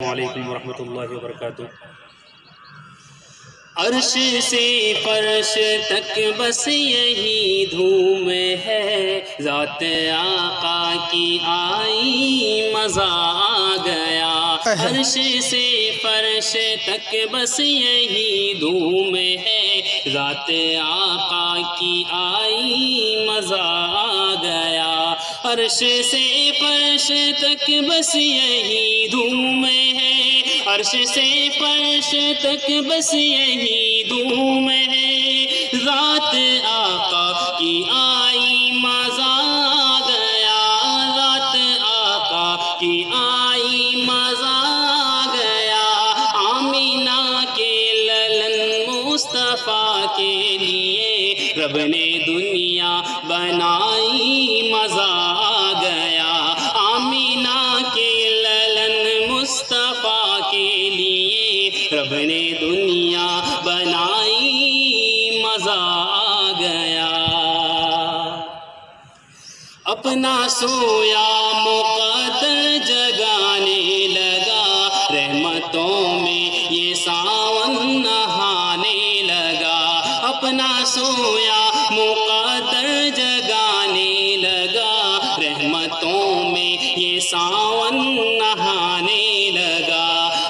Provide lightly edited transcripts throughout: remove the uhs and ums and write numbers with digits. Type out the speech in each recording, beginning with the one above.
وعلیکم ورحمۃ اللہ وبرکاتہ۔ عرش سے فرش تک بس یہی دھوم ہے، ذات آقا کی آئی مزہ آ گیا۔ عرش سے فرش تک بس یہی دھوم ہے، ذات آقا کی آئی مزہ آ گیا۔ عرش سے فرش تک بس یہی دھوم ہے، عرش سے فرش تک بس یہی دھوم ہے، ذات آقا کی آئی مزہ آ گیا، ذات آقا کی آئی مزہ آ گیا۔ آمینہ کے للن مصطفیٰ کے لیے رب نے دنیا بنائی، مزہ آ گیا۔ آمینہ کے للن مصطفیٰ کے لیے رب نے دنیا بنائی، مزہ آ گیا۔ اپنا سویا مقدر جگانے لگا، رحمتوں میں یہ ساون نہانے لگا۔ اپنا سویا مقدر جگانے لگا، رحمتوں میں یہ ساون نہانے لگا۔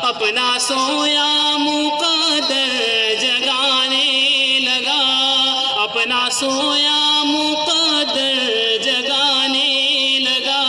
اپنا سویا مقدر جگانے لگا، اپنا سویا مقدر جگانے لگا،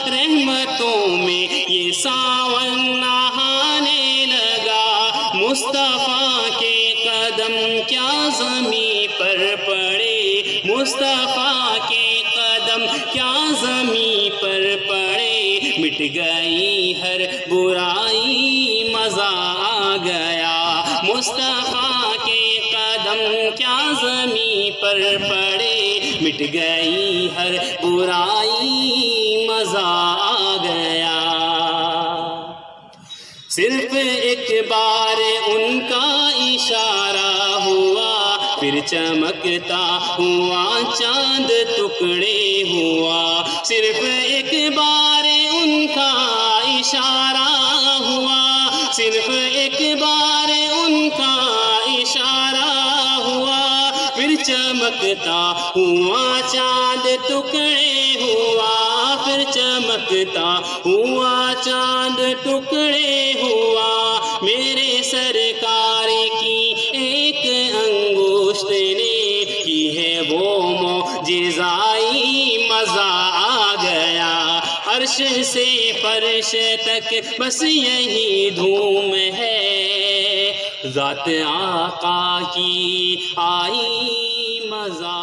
رحمتوں میں یہ ساون نہانے لگا۔ مصطفیٰ کے قدم کیا زمیں پر پڑے، مصطفیٰ کے قدم کیا زمیں پر پڑے، مٹ گئی ہر برائی، مزہ آ گیا۔ مصطفیٰ کے قدم کیا زمیں پر پڑے، مٹ گئی ہر برائی، مزہ آ گیا۔ صرف ایک بار ان کا اشارہ ہوا، پھر چمکتا ہوا چاند ٹکڑے ہوا۔ صرف ایک بار ان کا اشارہ ہوا، صرف ایک بار ان کا اشارہ ہوا، پھر چمکتا ہوا چاند ٹکڑے ہوا، پھر چمکتا ہوا چاند ٹکڑے ہوا۔ میرے سرکار کی ایک انگشت نے کی ہے وہ معجزائی، مزہ آ گیا۔ عرش سے فرش تک بس یہی دھوم ہے، ذات آقا کی آئی مزہ